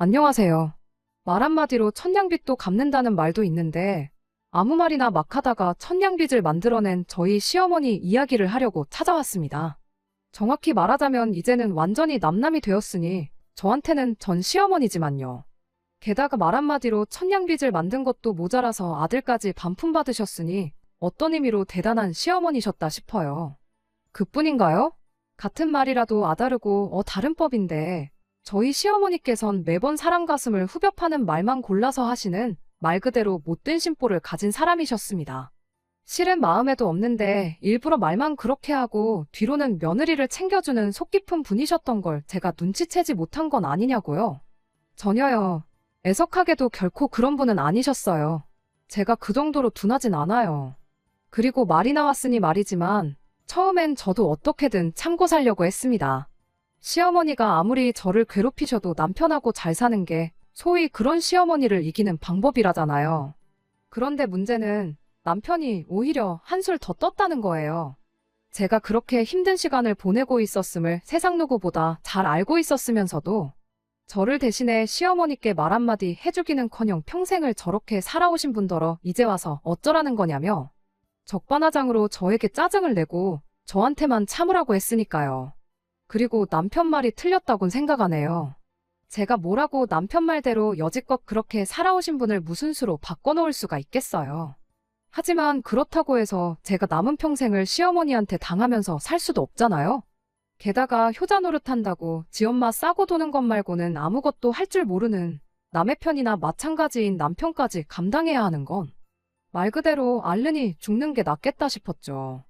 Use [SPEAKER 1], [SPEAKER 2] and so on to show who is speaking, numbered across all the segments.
[SPEAKER 1] 안녕하세요. 말 한마디로 천냥빚도 갚는다는 말도 있는데 아무 말이나 막 하다가 천냥빚을 만들어낸 저희 시어머니 이야기를 하려고 찾아왔습니다. 정확히 말하자면 이제는 완전히 남남이 되었으니 저한테는 전 시어머니지만요. 게다가 말 한마디로 천냥빚을 만든 것도 모자라서 아들까지 반품받으셨으니 어떤 의미로 대단한 시어머니셨다 싶어요. 그뿐인가요? 같은 말이라도 아다르고 다른 법인데 저희 시어머니께선 매번 사람 가슴을 후벼 파는 말만 골라서 하시는 말 그대로 못된 심보를 가진 사람이셨습니다. 실은 마음에도 없는데 일부러 말만 그렇게 하고 뒤로는 며느리를 챙겨주는 속 깊은 분이셨던 걸 제가 눈치채지 못한 건 아니냐고요. 전혀요. 애석하게도 결코 그런 분은 아니셨어요. 제가 그 정도로 둔하진 않아요. 그리고 말이 나왔으니 말이지만 처음엔 저도 어떻게든 참고 살려고 했습니다. 시어머니가 아무리 저를 괴롭히셔도 남편하고 잘 사는 게 소위 그런 시어머니를 이기는 방법이라잖아요. 그런데 문제는 남편이 오히려 한술 더 떴다는 거예요. 제가 그렇게 힘든 시간을 보내고 있었음을 세상 누구보다 잘 알고 있었으면서도 저를 대신해 시어머니께 말 한마디 해주기는커녕 평생을 저렇게 살아오신 분더러 이제 와서 어쩌라는 거냐며 적반하장으로 저에게 짜증을 내고 저한테만 참으라고 했으니까요. 그리고 남편 말이 틀렸다곤 생각하네요. 제가 뭐라고 남편 말대로 여지껏 그렇게 살아오신 분을 무슨 수로 바꿔놓을 수가 있겠어요. 하지만 그렇다고 해서 제가 남은 평생을 시어머니한테 당하면서 살 수도 없잖아요. 게다가 효자 노릇한다고 지 엄마 싸고 도는 것 말고는 아무것도 할 줄 모르는 남의 편이나 마찬가지인 남편까지 감당해야 하는 건 말 그대로 앓느니 죽는 게 낫겠다 싶었죠.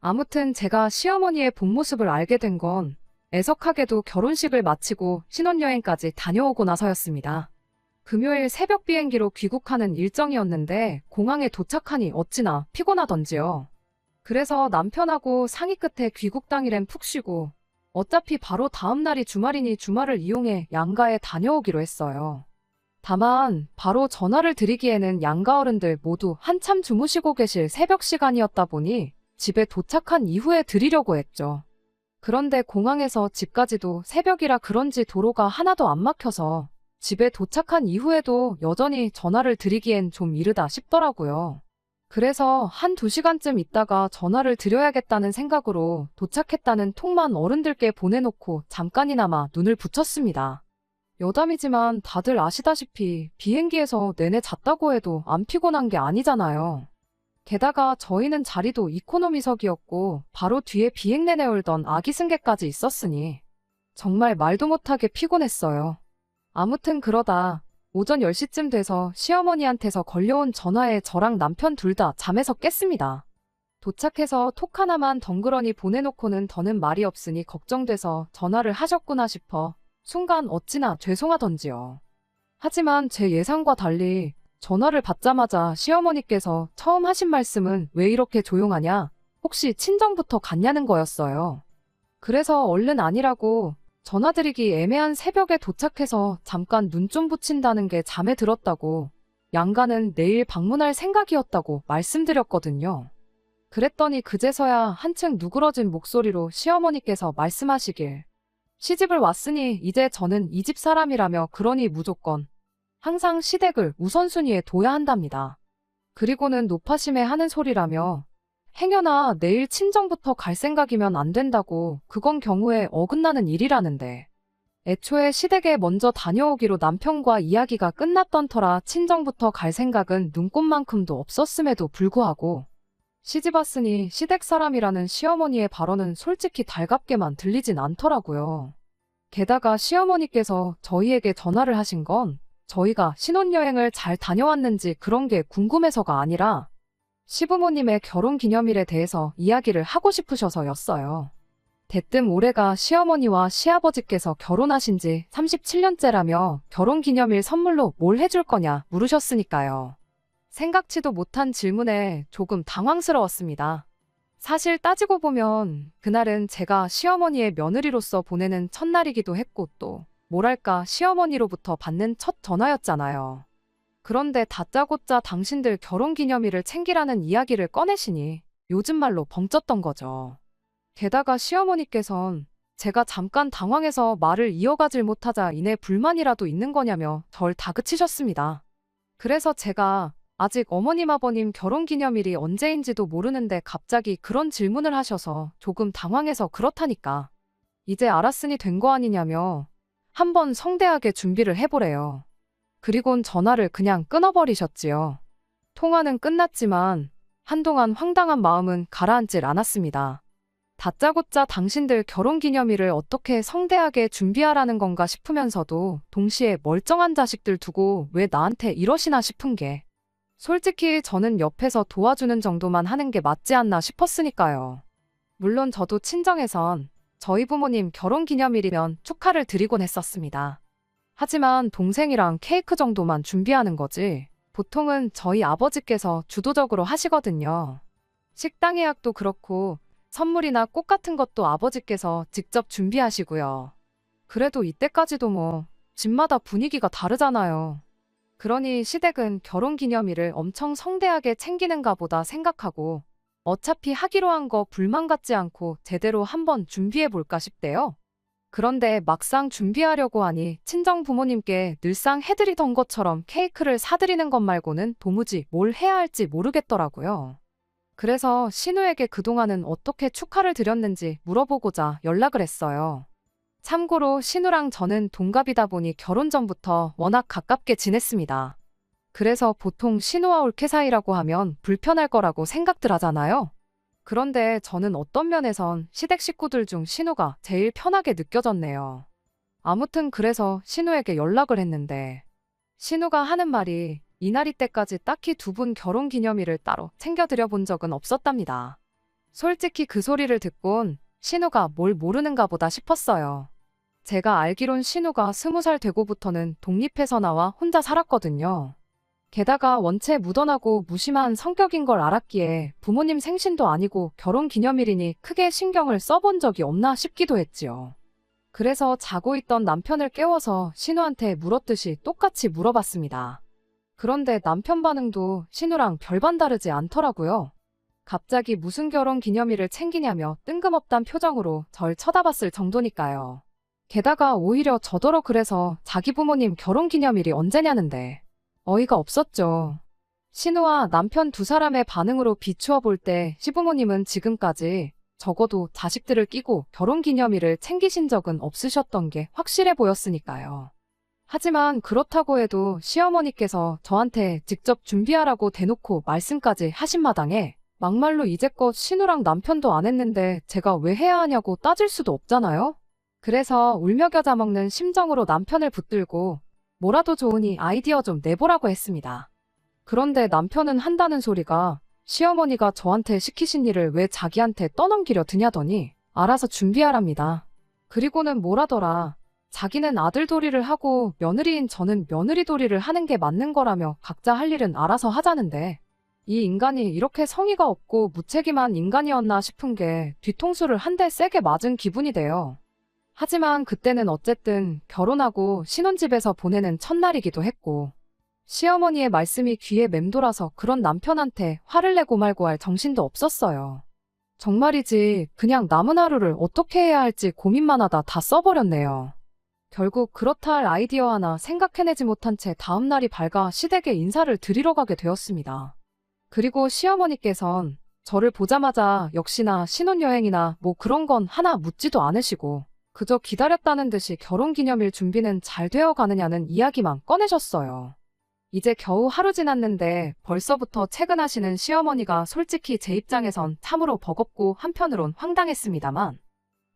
[SPEAKER 1] 아무튼 제가 시어머니의 본 모습을 알게 된 건 애석하게도 결혼식을 마치고 신혼여행까지 다녀오고 나서였습니다. 금요일 새벽 비행기로 귀국하는 일정이었는데 공항에 도착하니 어찌나 피곤하던지요. 그래서 남편하고 상의 끝에 귀국 당일엔 푹 쉬고 어차피 바로 다음 날이 주말이니 주말을 이용해 양가에 다녀오기로 했어요. 다만 바로 전화를 드리기에는 양가 어른들 모두 한참 주무시고 계실 새벽 시간이었다 보니 집에 도착한 이후에 드리려고 했죠. 그런데 공항에서 집까지도 새벽이라 그런지 도로가 하나도 안 막혀서 집에 도착한 이후에도 여전히 전화를 드리기엔 좀 이르다 싶더라고요. 그래서 한두 시간쯤 있다가 전화를 드려야겠다는 생각으로 도착했다는 톡만 어른들께 보내놓고 잠깐이나마 눈을 붙였습니다. 여담이지만 다들 아시다시피 비행기에서 내내 잤다고 해도 안 피곤한 게 아니잖아요. 게다가 저희는 자리도 이코노미석이었고 바로 뒤에 비행 내내 울던 아기 승객까지 있었으니 정말 말도 못하게 피곤했어요. 아무튼 그러다 오전 10시쯤 돼서 시어머니한테서 걸려온 전화에 저랑 남편 둘 다 잠에서 깼습니다. 도착해서 톡 하나만 덩그러니 보내놓고는 더는 말이 없으니 걱정돼서 전화를 하셨구나 싶어 순간 어찌나 죄송하던지요. 하지만 제 예상과 달리 전화를 받자마자 시어머니께서 처음 하신 말씀은 왜 이렇게 조용하냐? 혹시 친정부터 갔냐는 거였어요. 그래서 얼른 아니라고 전화드리기 애매한 새벽에 도착해서 잠깐 눈 좀 붙인다는 게 잠에 들었다고 양가는 내일 방문할 생각이었다고 말씀드렸거든요. 그랬더니 그제서야 한층 누그러진 목소리로 시어머니께서 말씀하시길 시집을 왔으니 이제 저는 이 집 사람이라며 그러니 무조건 항상 시댁을 우선순위에 둬야 한답니다. 그리고는 노파심에 하는 소리라며 행여나 내일 친정부터 갈 생각이면 안 된다고 그건 경우에 어긋나는 일이라는데 애초에 시댁에 먼저 다녀오기로 남편과 이야기가 끝났던 터라 친정부터 갈 생각은 눈꼽만큼도 없었음에도 불구하고 시집 왔으니 시댁 사람이라는 시어머니의 발언은 솔직히 달갑게만 들리진 않더라고요. 게다가 시어머니께서 저희에게 전화를 하신 건 저희가 신혼여행을 잘 다녀왔는지 그런 게 궁금해서가 아니라 시부모님의 결혼기념일에 대해서 이야기를 하고 싶으셔서였어요. 대뜸 올해가 시어머니와 시아버지께서 결혼하신 지 37년째라며 결혼기념일 선물로 뭘 해줄 거냐 물으셨으니까요. 생각지도 못한 질문에 조금 당황스러웠습니다. 사실 따지고 보면 그날은 제가 시어머니의 며느리로서 보내는 첫날이기도 했고 또 뭐랄까 시어머니로부터 받는 첫 전화였잖아요. 그런데 다짜고짜 당신들 결혼기념일을 챙기라는 이야기를 꺼내시니 요즘 말로 벙쪘던 거죠. 게다가 시어머니께선 제가 잠깐 당황해서 말을 이어가질 못하자 이내 불만이라도 있는 거냐며 절 다그치셨습니다. 그래서 제가 아직 어머님 아버님 결혼기념일이 언제인지도 모르는데 갑자기 그런 질문을 하셔서 조금 당황해서 그렇다니까. 이제 알았으니 된 거 아니냐며 한번 성대하게 준비를 해보래요. 그리곤 전화를 그냥 끊어버리셨지요. 통화는 끝났지만 한동안 황당한 마음은 가라앉질 않았습니다. 다짜고짜 당신들 결혼기념일을 어떻게 성대하게 준비하라는 건가 싶으면서도 동시에 멀쩡한 자식들 두고 왜 나한테 이러시나 싶은 게 솔직히 저는 옆에서 도와주는 정도만 하는 게 맞지 않나 싶었으니까요. 물론 저도 친정에선 저희 부모님 결혼기념일이면 축하를 드리곤 했었습니다. 하지만 동생이랑 케이크 정도만 준비하는 거지 보통은 저희 아버지께서 주도적으로 하시거든요. 식당 예약도 그렇고 선물이나 꽃 같은 것도 아버지께서 직접 준비하시고요. 그래도 이때까지도 뭐 집마다 분위기가 다르잖아요. 그러니 시댁은 결혼기념일을 엄청 성대하게 챙기는가 보다 생각하고 어차피 하기로 한 거 불만 갖지 않고 제대로 한번 준비해 볼까 싶대요. 그런데 막상 준비하려고 하니 친정 부모님께 늘상 해드리던 것처럼 케이크를 사드리는 것 말고는 도무지 뭘 해야 할지 모르겠더라고요. 그래서 신우에게 그동안은 어떻게 축하를 드렸는지 물어보고자 연락을 했어요. 참고로 신우랑 저는 동갑이다 보니 결혼 전부터 워낙 가깝게 지냈습니다. 그래서 보통 신우와 올케 사이라고 하면 불편할 거라고 생각들 하잖아요. 그런데 저는 어떤 면에선 시댁 식구들 중 신우가 제일 편하게 느껴졌네요. 아무튼 그래서 신우에게 연락을 했는데 신우가 하는 말이 이날이 때까지 딱히 두 분 결혼 기념일을 따로 챙겨드려 본 적은 없었답니다. 솔직히 그 소리를 듣곤 신우가 뭘 모르는가 보다 싶었어요. 제가 알기론 신우가 20살 되고부터는 독립해서 나와 혼자 살았거든요. 게다가 원체 무던하고 무심한 성격인 걸 알았기에 부모님 생신도 아니고 결혼 기념일이니 크게 신경을 써본 적이 없나 싶기도 했지요. 그래서 자고 있던 남편을 깨워서 신우한테 물었듯이 똑같이 물어봤습니다. 그런데 남편 반응도 신우랑 별반 다르지 않더라고요. 갑자기 무슨 결혼 기념일을 챙기냐며 뜬금없단 표정으로 절 쳐다봤을 정도니까요. 게다가 오히려 저더러 그래서 자기 부모님 결혼 기념일이 언제냐는데 어이가 없었죠. 신우와 남편 두 사람의 반응으로 비추어 볼 때 시부모님은 지금까지 적어도 자식들을 끼고 결혼 기념일을 챙기신 적은 없으셨던 게 확실해 보였으니까요. 하지만 그렇다고 해도 시어머니께서 저한테 직접 준비하라고 대놓고 말씀까지 하신 마당에 막말로 이제껏 신우랑 남편도 안 했는데 제가 왜 해야 하냐고 따질 수도 없잖아요. 그래서 울며 겨자 먹는 심정으로 남편을 붙들고 뭐라도 좋으니 아이디어 좀 내보라고 했습니다. 그런데 남편은 한다는 소리가 시어머니가 저한테 시키신 일을 왜 자기한테 떠넘기려 드냐더니 알아서 준비하랍니다. 그리고는 뭐라더라. 자기는 아들 도리를 하고 며느리인 저는 며느리 도리를 하는 게 맞는 거라며 각자 할 일은 알아서 하자는데 이 인간이 이렇게 성의가 없고 무책임한 인간이었나 싶은 게 뒤통수를 한 대 세게 맞은 기분이 돼요. 하지만 그때는 어쨌든 결혼하고 신혼집에서 보내는 첫날이기도 했고 시어머니의 말씀이 귀에 맴돌아서 그런 남편한테 화를 내고 말고 할 정신도 없었어요. 정말이지 그냥 남은 하루를 어떻게 해야 할지 고민만 하다 다 써버렸네요. 결국 그렇다 할 아이디어 하나 생각해내지 못한 채 다음 날이 밝아 시댁에 인사를 드리러 가게 되었습니다. 그리고 시어머니께선 저를 보자마자 역시나 신혼여행이나 뭐 그런 건 하나 묻지도 않으시고 그저 기다렸다는 듯이 결혼기념일 준비는 잘 되어 가느냐는 이야기만 꺼내셨어요. 이제 겨우 하루 지났는데 벌써부터 퇴근하시는 시어머니가 솔직히 제 입장에선 참으로 버겁고 한편으론 황당했습니다만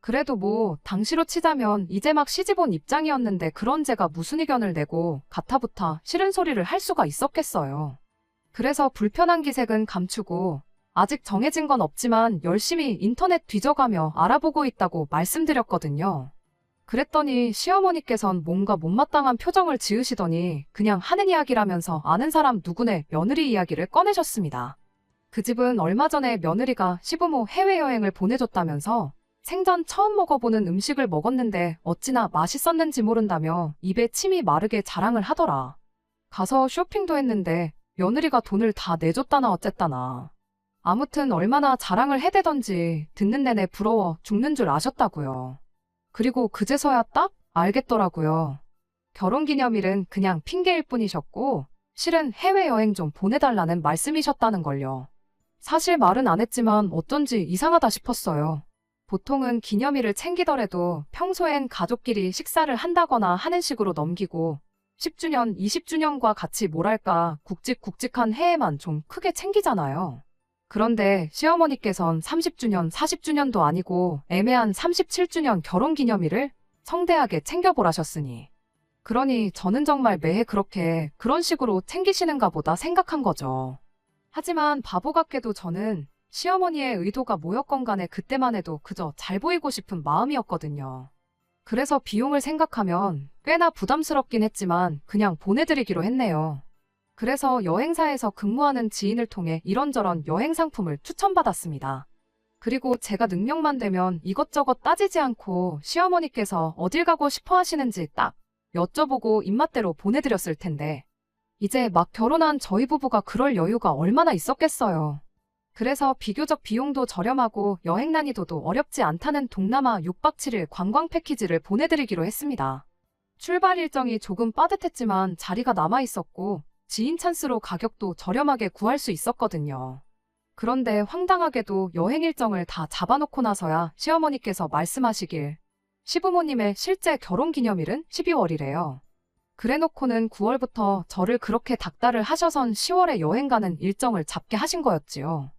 [SPEAKER 1] 그래도 뭐 당시로 치자면 이제 막 시집 온 입장이었는데 그런 제가 무슨 의견을 내고 가타부타 싫은 소리를 할 수가 있었겠어요. 그래서 불편한 기색은 감추고 아직 정해진 건 없지만 열심히 인터넷 뒤져가며 알아보고 있다고 말씀드렸거든요. 그랬더니 시어머니께선 뭔가 못마땅한 표정을 지으시더니 그냥 하는 이야기라면서 아는 사람 누구네 며느리 이야기를 꺼내셨습니다. 그 집은 얼마 전에 며느리가 시부모 해외여행을 보내줬다면서 생전 처음 먹어보는 음식을 먹었는데 어찌나 맛있었는지 모른다며 입에 침이 마르게 자랑을 하더라. 가서 쇼핑도 했는데 며느리가 돈을 다 내줬다나 어쨌다나. 아무튼 얼마나 자랑을 해대던지 듣는 내내 부러워 죽는 줄 아셨다고요. 그리고 그제서야 딱 알겠더라고요. 결혼기념일은 그냥 핑계일 뿐이셨고, 실은 해외여행 좀 보내달라는 말씀이셨다는 걸요. 사실 말은 안 했지만 어쩐지 이상하다 싶었어요. 보통은 기념일을 챙기더라도 평소엔 가족끼리 식사를 한다거나 하는 식으로 넘기고 10주년, 20주년과 같이 뭐랄까 굵직굵직한 해에만 좀 크게 챙기잖아요. 그런데 시어머니께선 30주년, 40주년도 아니고 애매한 37주년 결혼기념일을 성대하게 챙겨보라셨으니. 그러니 저는 정말 매해 그렇게 그런 식으로 챙기시는가 보다 생각한 거죠. 하지만 바보 같게도 저는 시어머니의 의도가 뭐였건 간에 그때만 해도 그저 잘 보이고 싶은 마음이었거든요. 그래서 비용을 생각하면 꽤나 부담스럽긴 했지만 그냥 보내드리기로 했네요. 그래서 여행사에서 근무하는 지인을 통해 이런저런 여행 상품을 추천받았습니다. 그리고 제가 능력만 되면 이것저것 따지지 않고 시어머니께서 어딜 가고 싶어 하시는지 딱 여쭤보고 입맛대로 보내드렸을 텐데 이제 막 결혼한 저희 부부가 그럴 여유가 얼마나 있었겠어요. 그래서 비교적 비용도 저렴하고 여행 난이도도 어렵지 않다는 동남아 6박 7일 관광 패키지를 보내드리기로 했습니다. 출발 일정이 조금 빠듯했지만 자리가 남아있었고 지인 찬스로 가격도 저렴하게 구할 수 있었거든요. 그런데 황당하게도 여행 일정을 다 잡아놓고 나서야 시어머니께서 말씀하시길 시부모님의 실제 결혼기념일은 12월이래요. 그래놓고는 9월부터 저를 그렇게 닥달을 하셔선 10월에 여행 가는 일정을 잡게 하신 거였지요.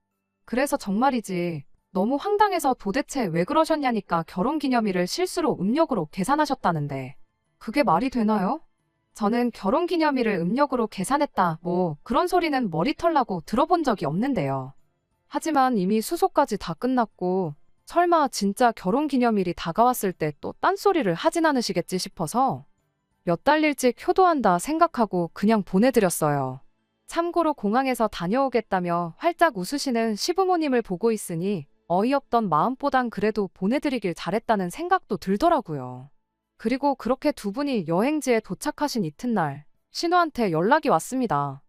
[SPEAKER 1] 그래서 정말이지 너무 황당해서 도대체 왜 그러셨냐니까 결혼기념일을 실수로 음력으로 계산하셨다는데 그게 말이 되나요? 저는 결혼기념일을 음력으로 계산했다 뭐 그런 소리는 머리털 나고 들어본 적이 없는데요. 하지만 이미 수소까지 다 끝났고 설마 진짜 결혼기념일이 다가왔을 때 또 딴소리를 하진 않으시겠지 싶어서 몇 달 일찍 효도한다 생각하고 그냥 보내드렸어요. 참고로 공항에서 다녀오겠다며 활짝 웃으시는 시부모님을 보고 있으니 어이없던 마음보단 그래도 보내드리길 잘했다는 생각도 들더라고요. 그리고 그렇게 두 분이 여행지에 도착하신 이튿날 신우한테 연락이 왔습니다.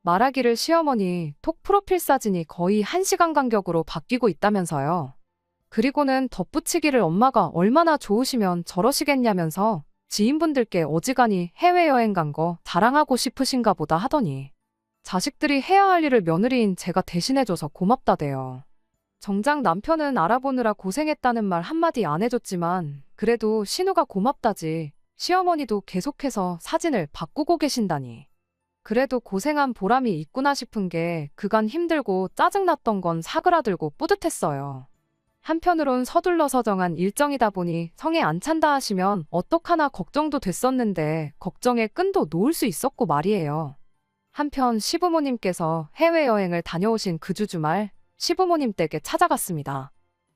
[SPEAKER 1] 말하기를 시어머니 톡 프로필 사진이 거의 1시간 간격으로 바뀌고 있다면서요. 그리고는 덧붙이기를 엄마가 얼마나 좋으시면 저러시겠냐면서 지인분들께 어지간히 해외여행 간 거 자랑하고 싶으신가 보다 하더니 자식들이 해야 할 일을 며느리인 제가 대신해줘서 고맙다대요. 정작 남편은 알아보느라 고생했다는 말 한마디 안 해줬지만 그래도 신우가 고맙다지 시어머니도 계속해서 사진을 바꾸고 계신다니. 그래도 고생한 보람이 있구나 싶은 게 그간 힘들고 짜증났던 건 사그라들고 뿌듯했어요. 한편으론 서둘러서 정한 일정이다 보니 성에 안 찬다 하시면 어떡하나 걱정도 됐었는데 걱정의 끈도 놓을 수 있었고 말이에요. 한편 시부모님께서 해외여행을 다녀오신 그 주 주말 시부모님 댁에 찾아갔습니다.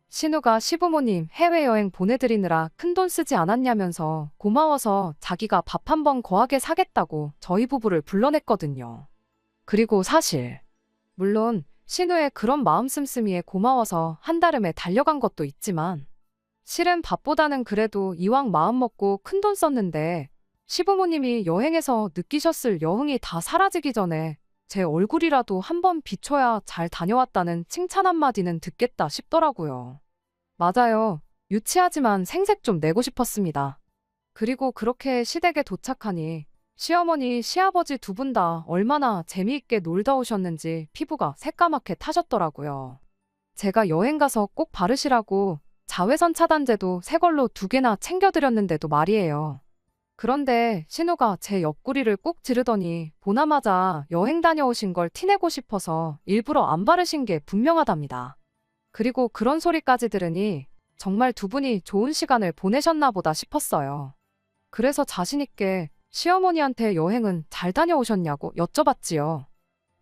[SPEAKER 1] 신우가 시부모님 해외여행 보내드리느라 큰돈 쓰지 않았냐면서 고마워서 자기가 밥 한 번 거하게 사겠다고 저희 부부를 불러냈거든요. 그리고 사실 물론 신우의 그런 마음 씀씀이에 고마워서 한달음에 달려간 것도 있지만 실은 밥보다는 그래도 이왕 마음 먹고 큰돈 썼는데 시부모님이 여행에서 느끼셨을 여흥이 다 사라지기 전에 제 얼굴이라도 한번 비춰야 잘 다녀왔다는 칭찬 한마디는 듣겠다 싶더라고요. 맞아요. 유치하지만 생색 좀 내고 싶었습니다. 그리고 그렇게 시댁에 도착하니 시어머니, 시아버지 두 분 다 얼마나 재미있게 놀다 오셨는지 피부가 새까맣게 타셨더라고요. 제가 여행 가서 꼭 바르시라고 자외선 차단제도 새 걸로 2개나 챙겨드렸는데도 말이에요. 그런데 신우가 제 옆구리를 꾹 찌르더니 보나마자 여행 다녀오신 걸 티내고 싶어서 일부러 안 바르신 게 분명하답니다. 그리고 그런 소리까지 들으니 정말 두 분이 좋은 시간을 보내셨나 보다 싶었어요. 그래서 자신있게 시어머니한테 여행은 잘 다녀오셨냐고 여쭤봤지요.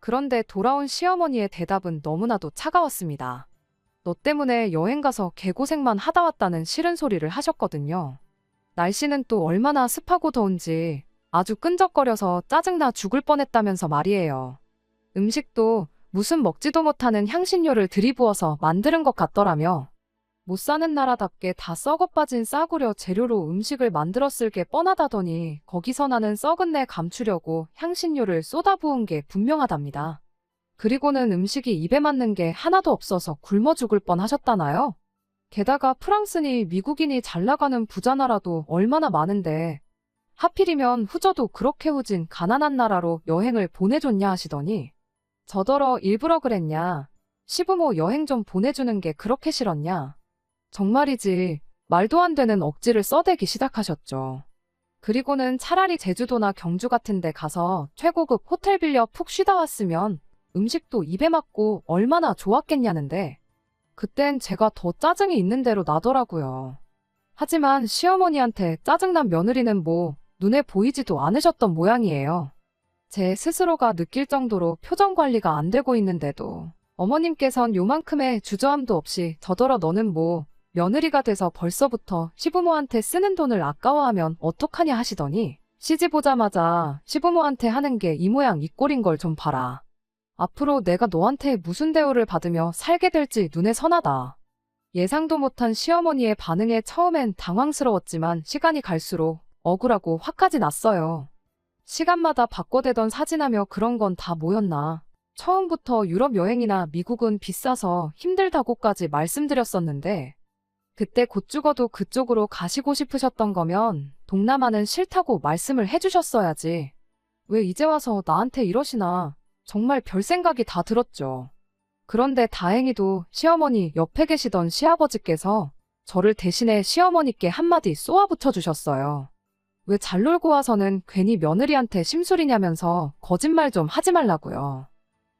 [SPEAKER 1] 그런데 돌아온 시어머니의 대답은 너무나도 차가웠습니다. 너 때문에 여행 가서 개고생만 하다 왔다는 싫은 소리를 하셨거든요. 날씨는 또 얼마나 습하고 더운지 아주 끈적거려서 짜증나 죽을 뻔했다면서 말이에요. 음식도 무슨 먹지도 못하는 향신료를 들이부어서 만드는 것 같더라며. 못 사는 나라답게 다 썩어빠진 싸구려 재료로 음식을 만들었을 게 뻔하다더니 거기서 나는 썩은 내 감추려고 향신료를 쏟아부은 게 분명하답니다. 그리고는 음식이 입에 맞는 게 하나도 없어서 굶어 죽을 뻔하셨다나요? 게다가 프랑스니 미국인이 잘 나가는 부자 나라도 얼마나 많은데 하필이면 후저도 그렇게 후진 가난한 나라로 여행을 보내줬냐 하시더니 저더러 일부러 그랬냐. 시부모 여행 좀 보내주는 게 그렇게 싫었냐. 정말이지 말도 안 되는 억지를 써대기 시작하셨죠. 그리고는 차라리 제주도나 경주 같은 데 가서 최고급 호텔 빌려 푹 쉬다 왔으면 음식도 입에 맞고 얼마나 좋았겠냐는데 그땐 제가 더 짜증이 있는 대로 나더라고요. 하지만 시어머니한테 짜증난 며느리는 뭐 눈에 보이지도 않으셨던 모양이에요. 제 스스로가 느낄 정도로 표정 관리가 안 되고 있는데도 어머님께선 요만큼의 주저함도 없이 저더러 너는 뭐 며느리가 돼서 벌써부터 시부모한테 쓰는 돈을 아까워하면 어떡하냐 하시더니 시집 오자마자 시부모한테 하는 게 이 모양 이 꼴인 걸 좀 봐라. 앞으로 내가 너한테 무슨 대우를 받으며 살게 될지 눈에 선하다. 예상도 못한 시어머니의 반응에 처음엔 당황스러웠지만 시간이 갈수록 억울하고 화까지 났어요. 시간마다 바꿔대던 사진하며 그런 건 다 뭐였나. 처음부터 유럽 여행이나 미국은 비싸서 힘들다고까지 말씀드렸었는데 그때 곧 죽어도 그쪽으로 가시고 싶으셨던 거면 동남아는 싫다고 말씀을 해주셨어야지. 왜 이제 와서 나한테 이러시나. 정말 별 생각이 다 들었죠. 그런데 다행히도 시어머니 옆에 계시던 시아버지께서 저를 대신해 시어머니께 한마디 쏘아붙여 주셨어요. 왜 잘 놀고 와서는 괜히 며느리한테 심술이냐면서 거짓말 좀 하지 말라고요.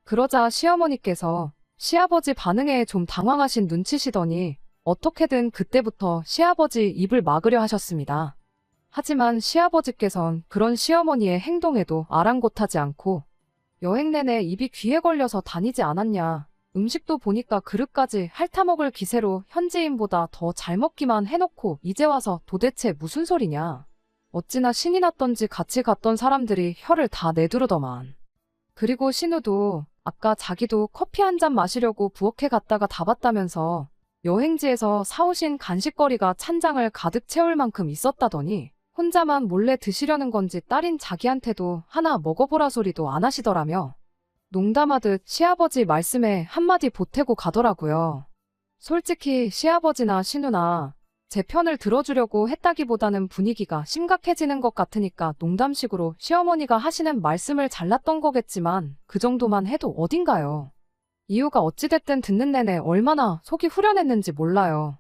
[SPEAKER 1] 그러자 시어머니께서 시아버지 반응에 좀 당황하신 눈치시더니 어떻게든 그때부터 시아버지 입을 막으려 하셨습니다. 하지만 시아버지께선 그런 시어머니의 행동에도 아랑곳하지 않고 여행 내내 입이 귀에 걸려서 다니지 않았냐. 음식도 보니까 그릇까지 핥아먹을 기세로 현지인보다 더 잘 먹기만 해놓고 이제 와서 도대체 무슨 소리냐. 어찌나 신이 났던지 같이 갔던 사람들이 혀를 다 내두르더만. 그리고 신우도 아까 자기도 커피 한 잔 마시려고 부엌에 갔다가 다 봤다면서 여행지에서 사오신 간식거리가 찬장을 가득 채울 만큼 있었다더니 혼자만 몰래 드시려는 건지 딸인 자기한테도 하나 먹어보라 소리도 안 하시더라며. 농담하듯 시아버지 말씀에 한마디 보태고 가더라고요. 솔직히 시아버지나 신우나 제 편을 들어주려고 했다기보다는 분위기가 심각해지는 것 같으니까 농담식으로 시어머니가 하시는 말씀을 잘랐던 거겠지만 그 정도만 해도 어딘가요. 이유가 어찌됐든 듣는 내내 얼마나 속이 후련했는지 몰라요.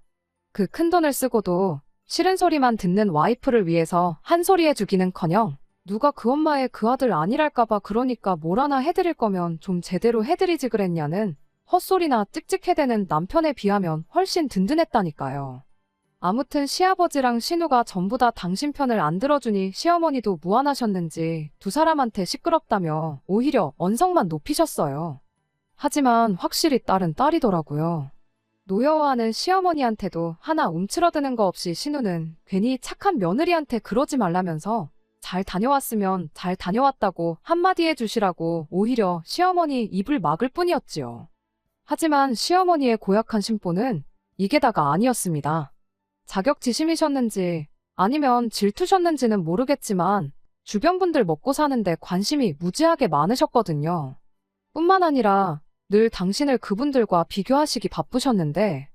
[SPEAKER 1] 그 큰돈을 쓰고도 싫은 소리만 듣는 와이프를 위해서 한 소리 해주기는커녕 누가 그 엄마의 그 아들 아니랄까봐 그러니까 뭘 하나 해드릴 거면 좀 제대로 해드리지 그랬냐는 헛소리나 찍찍해대는 남편에 비하면 훨씬 든든했다니까요. 아무튼 시아버지랑 신우가 전부 다 당신 편을 안 들어주니 시어머니도 무안하셨는지 두 사람한테 시끄럽다며 오히려 언성만 높이셨어요. 하지만 확실히 딸은 딸이더라고요. 노여워하는 시어머니한테도 하나 움츠러드는 거 없이 신우는 괜히 착한 며느리한테 그러지 말라면서 잘 다녀왔으면 잘 다녀왔다고 한마디 해주시라고 오히려 시어머니 입을 막을 뿐이었지요. 하지만 시어머니의 고약한 심보는 이게 다가 아니었습니다. 자격지심이셨는지 아니면 질투셨는지는 모르겠지만 주변 분들 먹고 사는데 관심이 무지하게 많으셨거든요. 뿐만 아니라 늘 당신을 그분들과 비교하시기 바쁘셨는데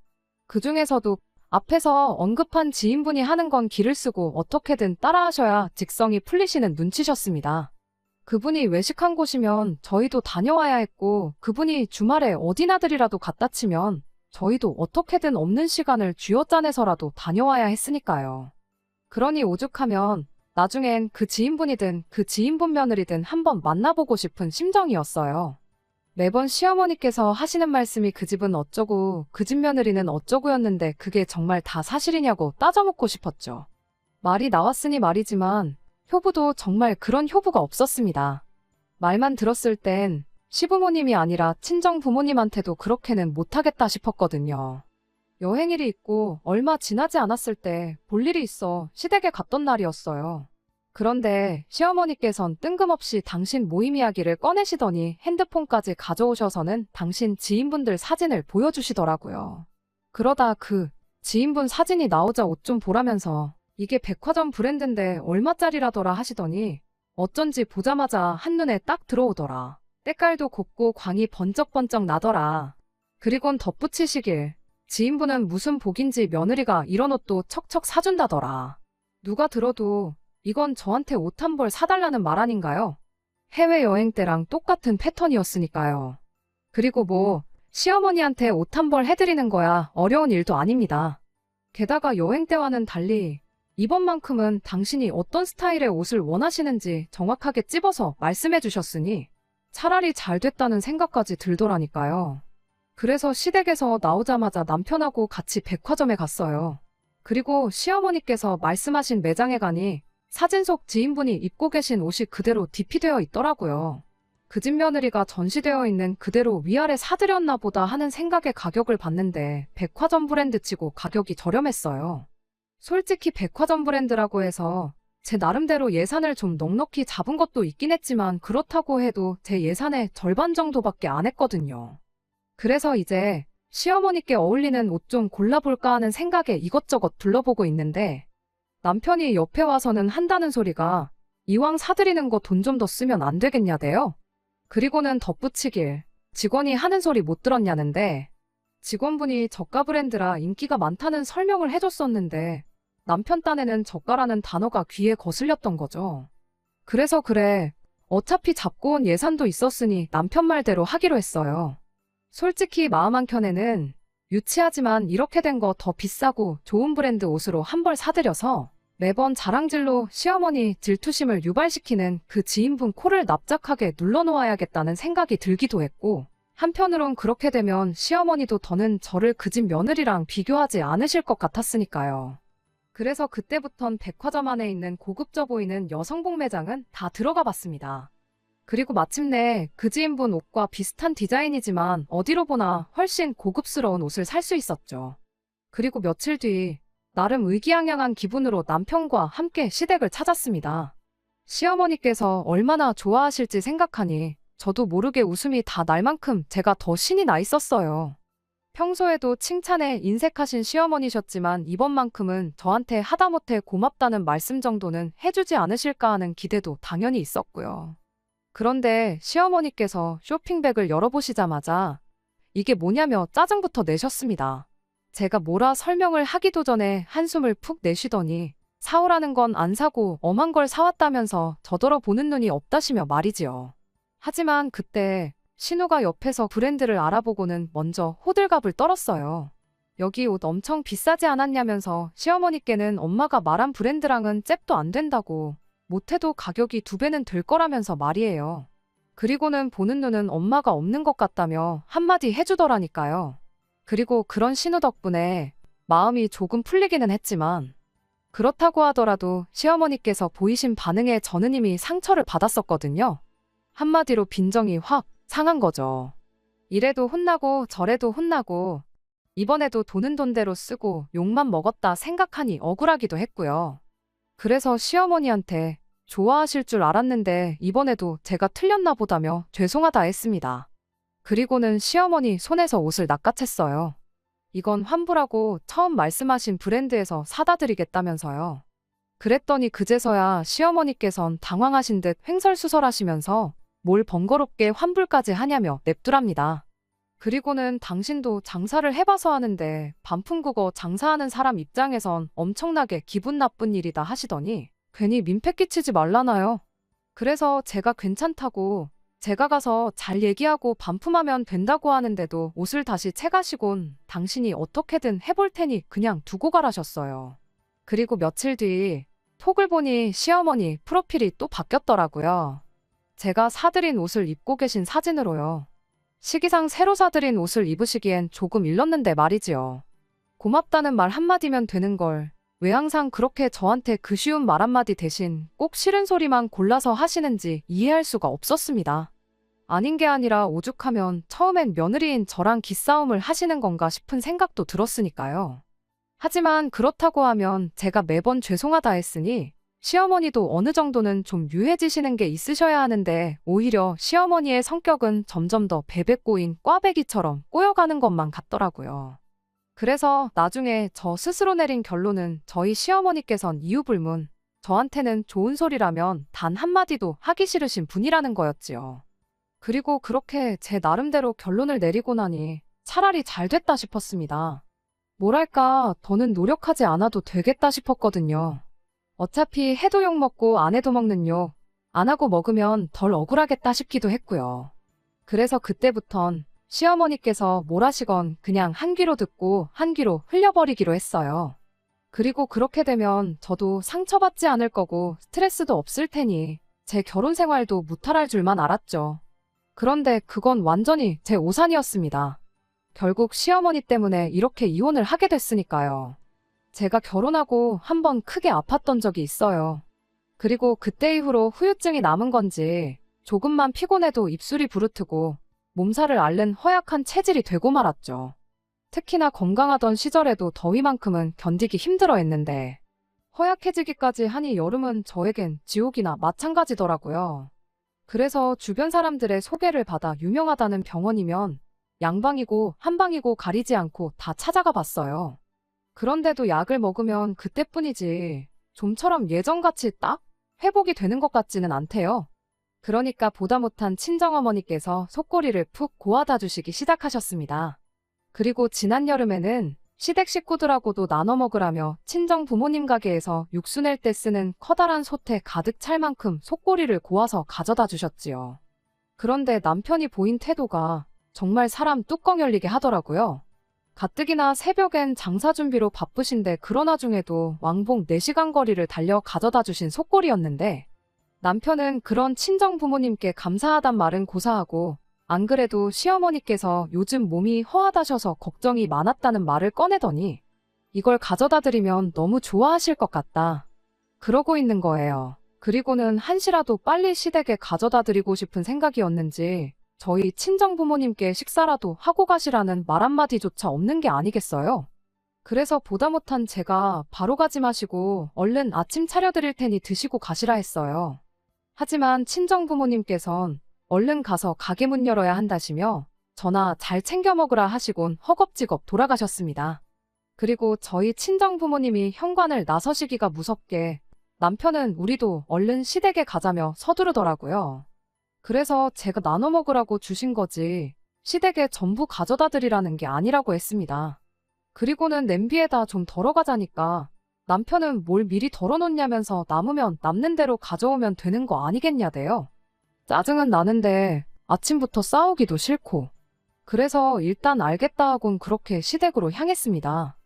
[SPEAKER 1] 그 중에서도 앞에서 언급한 지인분이 하는 건 기를 쓰고 어떻게든 따라하셔야 직성이 풀리시는 눈치셨습니다. 그분이 외식한 곳이면 저희도 다녀와야 했고 그분이 주말에 어디 나들이라도 갔다 치면 저희도 어떻게든 없는 시간을 쥐어짜내서라도 다녀와야 했으니까요. 그러니 오죽하면 나중엔 그 지인분이든 그 지인분 며느리든 한번 만나보고 싶은 심정이었어요. 매번 시어머니께서 하시는 말씀이 그 집은 어쩌고 그 집 며느리는 어쩌고였는데 그게 정말 다 사실이냐고 따져묻고 싶었죠. 말이 나왔으니 말이지만 효부도 정말 그런 효부가 없었습니다. 말만 들었을 땐 시부모님이 아니라 친정 부모님한테도 그렇게는 못하겠다 싶었거든요. 여행일이 있고 얼마 지나지 않았을 때 볼 일이 있어 시댁에 갔던 날이었어요. 그런데 시어머니께선 뜬금없이 당신 모임 이야기를 꺼내시더니 핸드폰까지 가져오셔서는 당신 지인분들 사진을 보여주시더라고요. 그러다 그 지인분 사진이 나오자 옷 좀 보라면서 이게 백화점 브랜드인데 얼마짜리라더라 하시더니 어쩐지 보자마자 한눈에 딱 들어오더라. 때깔도 곱고 광이 번쩍번쩍 나더라. 그리곤 덧붙이시길 지인분은 무슨 복인지 며느리가 이런 옷도 척척 사준다더라. 누가 들어도 이건 저한테 옷 한 벌 사달라는 말 아닌가요? 해외여행 때랑 똑같은 패턴이었으니까요. 그리고 뭐 시어머니한테 옷 한 벌 해드리는 거야 어려운 일도 아닙니다. 게다가 여행 때와는 달리 이번만큼은 당신이 어떤 스타일의 옷을 원하시는지 정확하게 찝어서 말씀해 주셨으니 차라리 잘 됐다는 생각까지 들더라니까요. 그래서 시댁에서 나오자마자 남편하고 같이 백화점에 갔어요. 그리고 시어머니께서 말씀하신 매장에 가니 사진 속 지인분이 입고 계신 옷이 그대로 DP되어 있더라고요. 그 집 며느리가 전시되어 있는 그대로 위아래 사드렸나 보다 하는 생각에 가격을 봤는데 백화점 브랜드치고 가격이 저렴했어요. 솔직히 백화점 브랜드라고 해서 제 나름대로 예산을 좀 넉넉히 잡은 것도 있긴 했지만 그렇다고 해도 제 예산의 절반 정도밖에 안 했거든요. 그래서 이제 시어머니께 어울리는 옷 좀 골라볼까 하는 생각에 이것저것 둘러보고 있는데 남편이 옆에 와서는 한다는 소리가 이왕 사드리는 거 돈 좀 더 쓰면 안 되겠냐대요. 그리고는 덧붙이길 직원이 하는 소리 못 들었냐는데 직원분이 저가 브랜드라 인기가 많다는 설명을 해줬었는데 남편 딴에는 저가라는 단어가 귀에 거슬렸던 거죠. 그래서 그래 어차피 잡고 온 예산도 있었으니 남편 말대로 하기로 했어요. 솔직히 마음 한켠에는 유치하지만 이렇게 된 거 더 비싸고 좋은 브랜드 옷으로 한 벌 사드려서 매번 자랑질로 시어머니 질투심을 유발시키는 그 지인분 코를 납작하게 눌러놓아야겠다는 생각이 들기도 했고 한편으론 그렇게 되면 시어머니도 더는 저를 그 집 며느리랑 비교하지 않으실 것 같았으니까요. 그래서 그때부턴 백화점 안에 있는 고급져 보이는 여성복 매장은 다 들어가 봤습니다. 그리고 마침내 그 지인분 옷과 비슷한 디자인이지만 어디로 보나 훨씬 고급스러운 옷을 살 수 있었죠. 그리고 며칠 뒤 나름 의기양양한 기분으로 남편과 함께 시댁을 찾았습니다. 시어머니께서 얼마나 좋아하실지 생각하니 저도 모르게 웃음이 다 날 만큼 제가 더 신이 나 있었어요. 평소에도 칭찬에 인색하신 시어머니셨지만 이번만큼은 저한테 하다못해 고맙다는 말씀 정도는 해주지 않으실까 하는 기대도 당연히 있었고요. 그런데 시어머니께서 쇼핑백을 열어보시자마자 이게 뭐냐며 짜증부터 내셨습니다. 제가 뭐라 설명을 하기도 전에 한숨을 푹 내쉬더니 사오라는 건 안 사고 엄한 걸 사왔다면서 저더러 보는 눈이 없다시며 말이지요. 하지만 그때 신우가 옆에서 브랜드를 알아보고는 먼저 호들갑을 떨었어요. 여기 옷 엄청 비싸지 않았냐면서 시어머니께는 엄마가 말한 브랜드랑은 잽도 안 된다고 못해도 가격이 2배는 될 거라면서 말이에요. 그리고는 보는 눈은 엄마가 없는 것 같다며 한마디 해주더라니까요. 그리고 그런 신우 덕분에 마음이 조금 풀리기는 했지만 그렇다고 하더라도 시어머니께서 보이신 반응에 저는 이미 상처를 받았었거든요. 한마디로 빈정이 확 상한 거죠. 이래도 혼나고 저래도 혼나고 이번에도 돈은 돈대로 쓰고 욕만 먹었다 생각하니 억울하기도 했고요. 그래서 시어머니한테 좋아하실 줄 알았는데 이번에도 제가 틀렸나 보다며 죄송하다 했습니다. 그리고는 시어머니 손에서 옷을 낚아챘어요. 이건 환불하고 처음 말씀하신 브랜드에서 사다 드리겠다면서요. 그랬더니 그제서야 시어머니께선 당황하신 듯 횡설수설하시면서 뭘 번거롭게 환불까지 하냐며 냅두랍니다. 그리고는 당신도 장사를 해봐서 하는데 반품국어 장사하는 사람 입장에선 엄청나게 기분 나쁜 일이다 하시더니 괜히 민폐 끼치지 말라나요. 그래서 제가 괜찮다고 제가 가서 잘 얘기하고 반품하면 된다고 하는데도 옷을 다시 채가시곤 당신이 어떻게든 해볼 테니 그냥 두고 가라셨어요. 그리고 며칠 뒤 톡을 보니 시어머니 프로필이 또 바뀌었더라고요. 제가 사드린 옷을 입고 계신 사진으로요. 시기상 새로 사드린 옷을 입으시기엔 조금 일렀는데 말이지요. 고맙다는 말 한마디면 되는 걸 왜 항상 그렇게 저한테 그 쉬운 말 한마디 대신 꼭 싫은 소리만 골라서 하시는지 이해할 수가 없었습니다. 아닌 게 아니라 오죽하면 처음엔 며느리인 저랑 기싸움을 하시는 건가 싶은 생각도 들었으니까요. 하지만 그렇다고 하면 제가 매번 죄송하다 했으니 시어머니도 어느 정도는 좀 유해지시는 게 있으셔야 하는데 오히려 시어머니의 성격은 점점 더 베베 꼬인 꽈배기처럼 꼬여가는 것만 같더라고요. 그래서 나중에 저 스스로 내린 결론은 저희 시어머니께선 이유불문 저한테는 좋은 소리라면 단 한마디도 하기 싫으신 분이라는 거였지요. 그리고 그렇게 제 나름대로 결론을 내리고 나니 차라리 잘 됐다 싶었습니다. 뭐랄까, 더는 노력하지 않아도 되겠다 싶었거든요. 어차피 해도 욕 먹고 안 해도 먹는 욕, 안 하고 먹으면 덜 억울하겠다 싶기도 했고요. 그래서 그때부턴 시어머니께서 뭘 하시건 그냥 한 귀로 듣고 한 귀로 흘려버리기로 했어요. 그리고 그렇게 되면 저도 상처받지 않을 거고 스트레스도 없을 테니 제 결혼 생활도 무탈할 줄만 알았죠. 그런데 그건 완전히 제 오산이었습니다. 결국 시어머니 때문에 이렇게 이혼을 하게 됐으니까요. 제가 결혼하고 한번 크게 아팠던 적이 있어요. 그리고 그때 이후로 후유증이 남은 건지 조금만 피곤해도 입술이 부르트고 몸살을 앓는 허약한 체질이 되고 말았죠. 특히나 건강하던 시절에도 더위만큼은 견디기 힘들어 했는데 허약해지기까지 하니 여름은 저에겐 지옥이나 마찬가지더라고요. 그래서 주변 사람들의 소개를 받아 유명하다는 병원이면 양방이고 한방이고 가리지 않고 다 찾아가 봤어요. 그런데도 약을 먹으면 그때뿐이지 좀처럼 예전같이 딱 회복이 되는 것 같지는 않대요. 그러니까 보다 못한 친정어머니께서 속꼬리를 푹 고아다 주시기 시작하셨습니다. 그리고 지난 여름에는 시댁 식구들하고도 나눠 먹으라며 친정 부모님 가게에서 육수 낼 때 쓰는 커다란 솥에 가득 찰 만큼 속꼬리를 고아서 가져다 주셨지요. 그런데 남편이 보인 태도가 정말 사람 뚜껑 열리게 하더라고요. 가뜩이나 새벽엔 장사 준비로 바쁘신데 그런 와중에도 왕복 4시간 거리를 달려 가져다 주신 속꼬리였는데 남편은 그런 친정 부모님께 감사하단 말은 고사하고 안 그래도 시어머니께서 요즘 몸이 허하다셔서 걱정이 많았다는 말을 꺼내더니 이걸 가져다 드리면 너무 좋아하실 것 같다. 그러고 있는 거예요. 그리고는 한시라도 빨리 시댁에 가져다 드리고 싶은 생각이었는지 저희 친정 부모님께 식사라도 하고 가시라는 말 한마디조차 없는 게 아니겠어요? 그래서 보다 못한 제가 바로 가지 마시고 얼른 아침 차려드릴 테니 드시고 가시라 했어요. 하지만 친정 부모님께선 얼른 가서 가게 문 열어야 한다시며 저나 잘 챙겨 먹으라 하시곤 허겁지겁 돌아가셨습니다. 그리고 저희 친정 부모님이 현관을 나서시기가 무섭게 남편은 우리도 얼른 시댁에 가자며 서두르더라고요. 그래서 제가 나눠 먹으라고 주신 거지 시댁에 전부 가져다 드리라는 게 아니라고 했습니다. 그리고는 냄비에다 좀 덜어가자니까 남편은 뭘 미리 덜어놓냐면서 남으면 남는 대로 가져오면 되는 거 아니겠냐대요. 짜증은 나는데 아침부터 싸우기도 싫고 그래서 일단 알겠다 하곤 그렇게 시댁으로 향했습니다.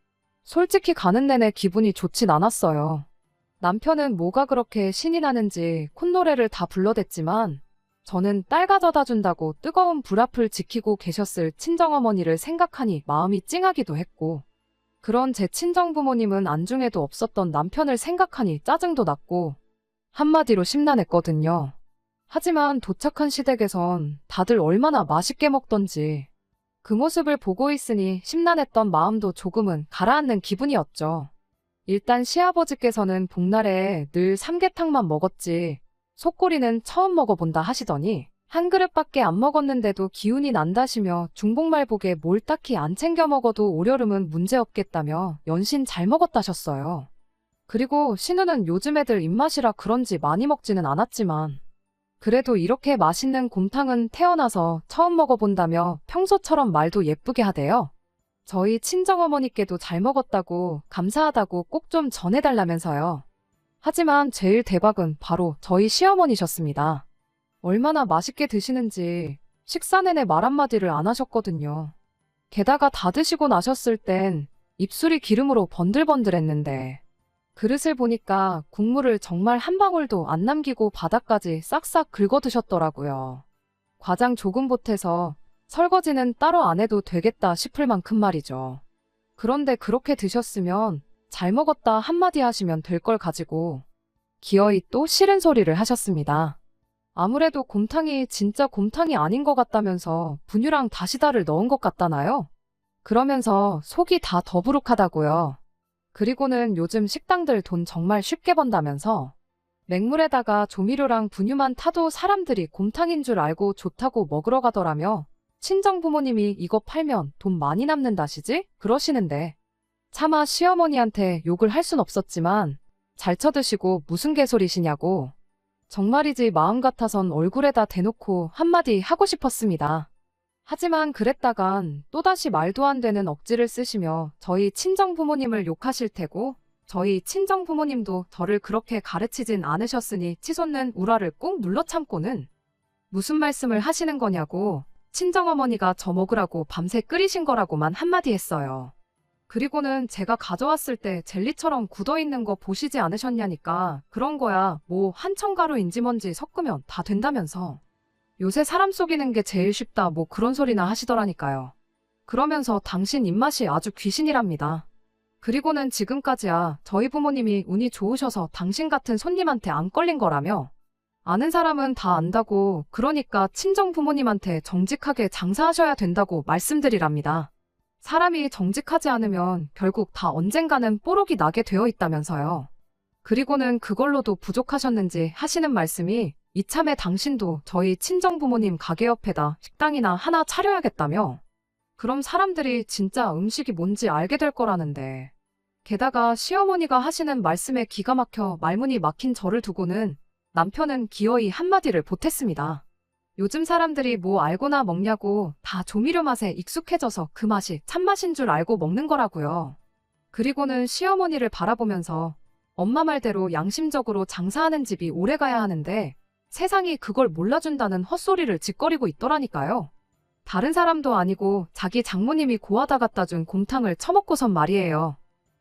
[SPEAKER 1] 솔직히 가는 내내 기분이 좋진 않았어요. 남편은 뭐가 그렇게 신이 나는지 콧노래를 다 불러댔지만 저는 딸 가져다 준다고 뜨거운 불 앞을 지키고 계셨을 친정어머니를 생각하니 마음이 찡하기도 했고 그런 제 친정부모님은 안중에도 없었던 남편을 생각하니 짜증도 났고 한마디로 심란했거든요. 하지만 도착한 시댁에선 다들 얼마나 맛있게 먹던지 그 모습을 보고 있으니 심란했던 마음도 조금은 가라앉는 기분이었죠. 일단 시아버지께서는 복날에 늘 삼계탕만 먹었지 속꼬리는 처음 먹어본다 하시더니 한 그릇밖에 안 먹었는데도 기운이 난다시며 중복말복에 뭘 딱히 안 챙겨 먹어도 올여름은 문제없겠다며 연신 잘 먹었다셨어요. 그리고 신우는 요즘 애들 입맛이라 그런지 많이 먹지는 않았지만 그래도 이렇게 맛있는 곰탕은 태어나서 처음 먹어본다며 평소처럼 말도 예쁘게 하대요. 저희 친정어머니께도 잘 먹었다고 감사하다고 꼭 좀 전해달라면서요. 하지만 제일 대박은 바로 저희 시어머니셨습니다. 얼마나 맛있게 드시는지 식사 내내 말 한마디를 안 하셨거든요. 게다가 다 드시고 나셨을 땐 입술이 기름으로 번들번들했는데 그릇을 보니까 국물을 정말 한 방울도 안 남기고 바닥까지 싹싹 긁어 드셨더라고요. 과장 조금 보태서 설거지는 따로 안 해도 되겠다 싶을 만큼 말이죠. 그런데 그렇게 드셨으면 잘 먹었다 한마디 하시면 될 걸 가지고 기어이 또 싫은 소리를 하셨습니다. 아무래도 곰탕이 진짜 곰탕이 아닌 것 같다면서 분유랑 다시다를 넣은 것 같다나요? 그러면서 속이 다 더부룩하다고요. 그리고는 요즘 식당들 돈 정말 쉽게 번다면서 맹물에다가 조미료랑 분유만 타도 사람들이 곰탕인 줄 알고 좋다고 먹으러 가더라며 친정 부모님이 이거 팔면 돈 많이 남는다시지? 그러시는데 차마 시어머니한테 욕을 할 순 없었지만 잘 쳐드시고 무슨 개소리시냐고 정말이지 마음 같아선 얼굴에다 대놓고 한마디 하고 싶었습니다. 하지만 그랬다간 또다시 말도 안 되는 억지를 쓰시며 저희 친정 부모님을 욕하실 테고 저희 친정 부모님도 저를 그렇게 가르치진 않으셨으니 치솟는 우라를 꾹 눌러 참고는 무슨 말씀을 하시는 거냐고 친정어머니가 저 먹으라고 밤새 끓이신 거라고만 한마디 했어요. 그리고는 제가 가져왔을 때 젤리처럼 굳어있는 거 보시지 않으셨냐니까 그런 거야 뭐 한첨가루인지 뭔지 섞으면 다 된다면서. 요새 사람 속이는 게 제일 쉽다 뭐 그런 소리나 하시더라니까요. 그러면서 당신 입맛이 아주 귀신이랍니다. 그리고는 지금까지야 저희 부모님이 운이 좋으셔서 당신 같은 손님한테 안 걸린 거라며 아는 사람은 다 안다고 그러니까 친정 부모님한테 정직하게 장사하셔야 된다고 말씀드리랍니다. 사람이 정직하지 않으면 결국 다 언젠가는 뽀록이 나게 되어 있다면서요. 그리고는 그걸로도 부족하셨는지 하시는 말씀이 이참에 당신도 저희 친정 부모님 가게 옆에다 식당이나 하나 차려야겠다며. 그럼 사람들이 진짜 음식이 뭔지 알게 될 거라는데. 게다가 시어머니가 하시는 말씀에 기가 막혀 말문이 막힌 저를 두고는 남편은 기어이 한마디를 보탰습니다. 요즘 사람들이 뭐 알고나 먹냐고 다 조미료 맛에 익숙해져서 그 맛이 참맛인 줄 알고 먹는 거라고요. 그리고는 시어머니를 바라보면서 엄마 말대로 양심적으로 장사하는 집이 오래가야 하는데 세상이 그걸 몰라준다는 헛소리를 짓거리고 있더라니까요. 다른 사람도 아니고 자기 장모님이 고하다 갖다 준 곰탕을 처먹고선 말이에요.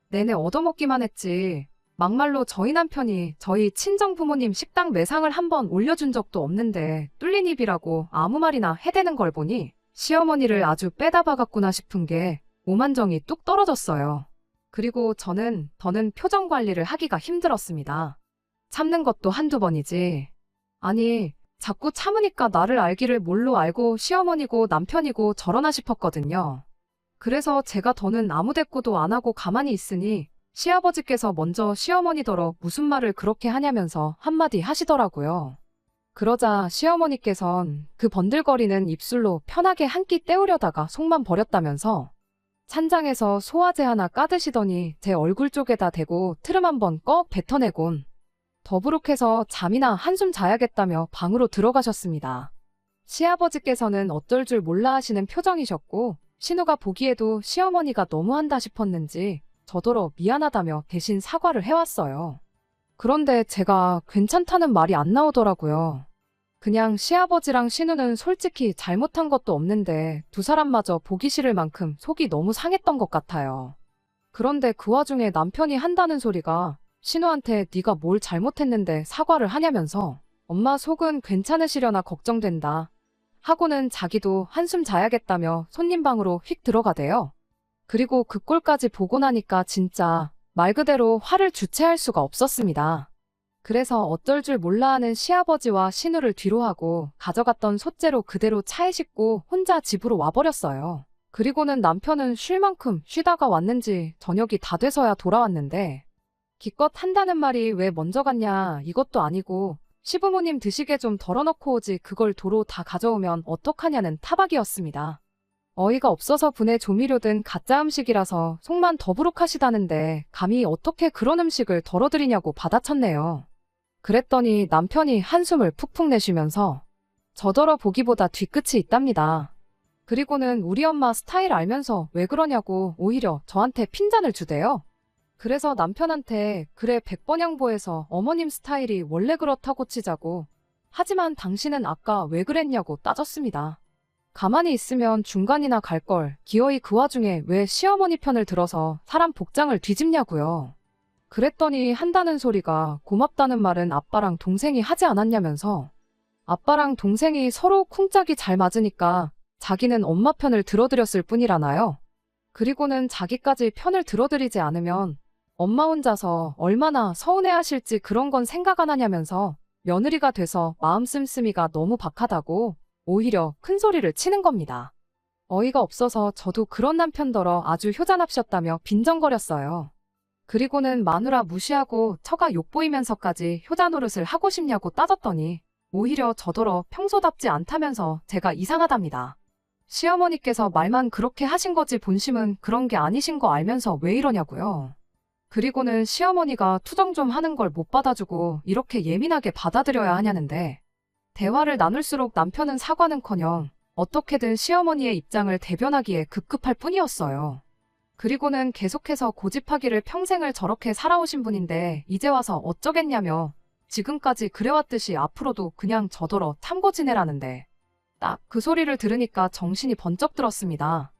[SPEAKER 1] 내내 얻어먹기만 했지. 막말로 저희 남편이 저희 친정 부모님 식당 매상을 한번 올려준 적도 없는데 뚫린 입이라고 아무 말이나 해대는 걸 보니 시어머니를 아주 빼다 박았구나 싶은 게 오만정이 뚝 떨어졌어요. 그리고 더는 표정 관리를 하기가 힘들었습니다. 참는 것도 한두 번이지. 아니, 자꾸 참으니까 나를 알기를 뭘로 알고 시어머니고 남편이고 저러나 싶었거든요. 그래서 제가 더는 아무 대꾸도 안 하고 가만히 있으니 시아버지께서 먼저 시어머니더러 무슨 말을 그렇게 하냐면서 한마디 하시더라고요. 그러자 시어머니께선 그 번들거리는 입술로 편하게 한 끼 때우려다가 속만 버렸다면서 찬장에서 소화제 하나 까드시더니 제 얼굴 쪽에다 대고 트름 한번 꺽 뱉어내곤 더부룩해서 잠이나 한숨 자야겠다며 방으로 들어가셨습니다. 시아버지께서는 어쩔 줄 몰라 하시는 표정이셨고 신우가 보기에도 시어머니가 너무한다 싶었는지 저더러 미안하다며 대신 사과를 해왔어요. 그런데 제가 괜찮다는 말이 안 나오더라고요. 그냥 시아버지랑 신우는 솔직히 잘못한 것도 없는데 두 사람마저 보기 싫을 만큼 속이 너무 상했던 것 같아요. 그런데 그 와중에 남편이 한다는 소리가 신우한테 네가 뭘 잘못했는데 사과를 하냐면서 엄마 속은 괜찮으시려나 걱정된다 하고는 자기도 한숨 자야겠다며 손님 방으로 휙 들어가대요. 그리고 그 꼴까지 보고 나니까 진짜 말 그대로 화를 주체할 수가 없었습니다. 그래서 어쩔 줄 몰라 하는 시아버지와 신우를 뒤로 하고 가져갔던 솥재로 그대로 차에 싣고 혼자 집으로 와버렸어요. 그리고는 남편은 쉴 만큼 쉬다가 왔는지 저녁이 다 돼서야 돌아왔는데 기껏 한다는 말이 왜 먼저 갔냐 이것도 아니고 시부모님 드시게 좀 덜어놓고 오지 그걸 도로 다 가져오면 어떡하냐는 타박이었습니다. 어이가 없어서 분해 조미료든 가짜 음식이라서 속만 더부룩하시다는데 감히 어떻게 그런 음식을 덜어드리냐고 받아쳤네요. 그랬더니 남편이 한숨을 푹푹 내쉬면서 저더러 보기보다 뒤끝이 있답니다. 그리고는 우리 엄마 스타일 알면서 왜 그러냐고 오히려 저한테 핀잔을 주대요. 그래서 남편한테 그래 100번 양보해서 어머님 스타일이 원래 그렇다고 치자고 하지만 당신은 아까 왜 그랬냐고 따졌습니다. 가만히 있으면 중간이나 갈 걸 기어이 그 와중에 왜 시어머니 편을 들어서 사람 복장을 뒤집냐고요. 그랬더니 한다는 소리가 고맙다는 말은 아빠랑 동생이 하지 않았냐면서 아빠랑 동생이 서로 쿵짝이 잘 맞으니까 자기는 엄마 편을 들어드렸을 뿐이라나요. 그리고는 자기까지 편을 들어드리지 않으면 엄마 혼자서 얼마나 서운해하실지 그런 건 생각 안 하냐면서 며느리가 돼서 마음 씀씀이가 너무 박하다고 오히려 큰 소리를 치는 겁니다. 어이가 없어서 저도 그런 남편더러 아주 효자납셨다며 빈정거렸어요. 그리고는 마누라 무시하고 처가 욕보이면서까지 효자 노릇을 하고 싶냐고 따졌더니 오히려 저더러 평소답지 않다면서 제가 이상하답니다. 시어머니께서 말만 그렇게 하신 거지 본심은 그런 게 아니신 거 알면서 왜 이러냐고요. 그리고는 시어머니가 투정 좀 하는 걸 못 받아주고 이렇게 예민하게 받아들여야 하냐는데 대화를 나눌수록 남편은 사과는커녕 어떻게든 시어머니의 입장을 대변하기에 급급할 뿐이었어요. 그리고는 계속해서 고집하기를 평생을 저렇게 살아오신 분인데 이제 와서 어쩌겠냐며 지금까지 그래왔듯이 앞으로도 그냥 저더러 참고 지내라는데 딱 그 소리를 들으니까 정신이 번쩍 들었습니다.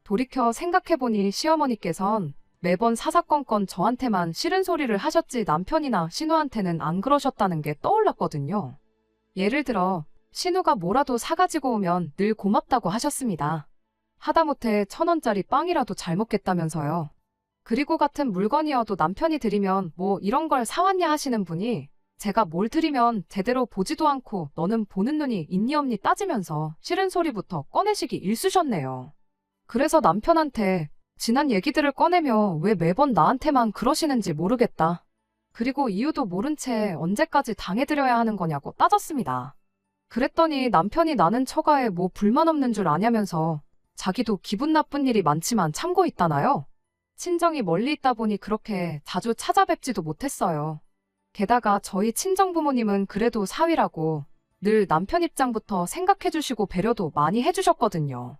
[SPEAKER 1] 돌이켜 생각해보니 시어머니께선 매번 사사건건 저한테만 싫은 소리를 하셨지 남편이나 신우한테는 안 그러셨다는 게 떠올랐거든요. 예를 들어 신우가 뭐라도 사가지고 오면 늘 고맙다고 하셨습니다. 하다못해 1,000원짜리 빵이라도 잘 먹겠다면서요. 그리고 같은 물건이어도 남편이 드리면 뭐 이런 걸 사왔냐 하시는 분이 제가 뭘 드리면 제대로 보지도 않고 너는 보는 눈이 있니 없니 따지면서 싫은 소리부터 꺼내시기 일쑤셨네요. 그래서 남편한테 지난 얘기들을 꺼내며 왜 매번 나한테만 그러시는지 모르겠다. 그리고 이유도 모른 채 언제까지 당해드려야 하는 거냐고 따졌습니다. 그랬더니 남편이 나는 처가에 뭐 불만 없는 줄 아냐면서 자기도 기분 나쁜 일이 많지만 참고 있다나요? 친정이 멀리 있다 보니 그렇게 자주 찾아뵙지도 못했어요. 게다가 저희 친정부모님은 그래도 사위라고 늘 남편 입장부터 생각해주시고 배려도 많이 해주셨거든요.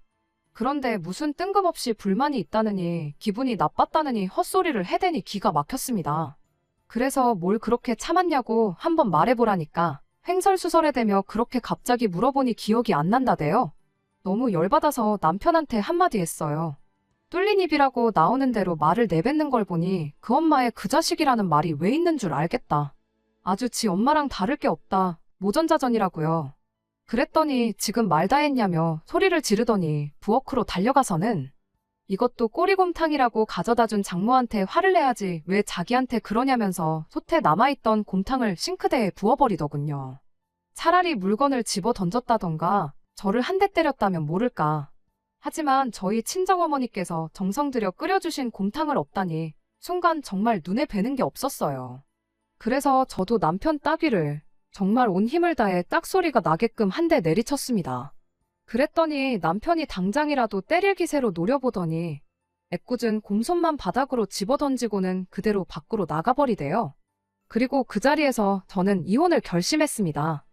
[SPEAKER 1] 그런데 무슨 뜬금없이 불만이 있다느니 기분이 나빴다느니 헛소리를 해대니 기가 막혔습니다. 그래서 뭘 그렇게 참았냐고 한번 말해보라니까 횡설수설해대며 그렇게 갑자기 물어보니 기억이 안 난다대요. 너무 열받아서 남편한테 한마디 했어요. 뚫린 입이라고 나오는 대로 말을 내뱉는 걸 보니 그 엄마의 그 자식이라는 말이 왜 있는 줄 알겠다. 아주 지 엄마랑 다를 게 없다. 모전자전이라고요. 그랬더니 지금 말 다 했냐며 소리를 지르더니 부엌으로 달려가서는 이것도 꼬리곰탕이라고 가져다준 장모한테 화를 내야지 왜 자기한테 그러냐면서 솥에 남아있던 곰탕을 싱크대에 부어버리더군요. 차라리 물건을 집어 던졌다던가 저를 한 대 때렸다면 모를까. 하지만 저희 친정어머니께서 정성 들여 끓여주신 곰탕을 없다니 순간 정말 눈에 뵈는 게 없었어요. 그래서 저도 남편 따귀를 정말 온 힘을 다해 딱소리가 나게끔 한 대 내리쳤습니다. 그랬더니 남편이 당장이라도 때릴 기세로 노려보더니 애꿎은 곰손만 바닥으로 집어던지고는 그대로 밖으로 나가버리대요. 그리고 그 자리에서 저는 이혼을 결심했습니다.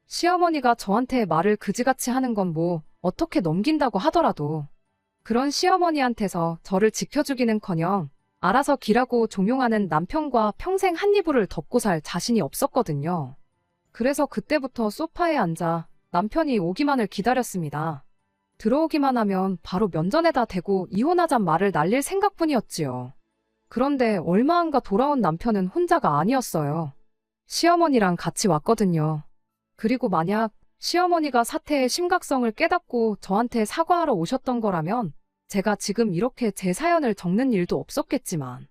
[SPEAKER 1] 시어머니가 저한테 말을 그지같이 하는 건 뭐 어떻게 넘긴다고 하더라도 그런 시어머니한테서 저를 지켜주기는커녕 알아서 길하고 종용하는 남편과 평생 한 이불을 덮고 살 자신이 없었거든요. 그래서 그때부터 소파에 앉아 남편이 오기만을 기다렸습니다. 들어오기만 하면 바로 면전에다 대고 이혼하잔 말을 날릴 생각뿐이었지요. 그런데 얼마 안가 돌아온 남편은 혼자가 아니었어요. 시어머니랑 같이 왔거든요. 그리고 만약 시어머니가 사태의 심각성을 깨닫고 저한테 사과하러 오셨던 거라면 제가 지금 이렇게 제 사연을 적는 일도 없었겠지만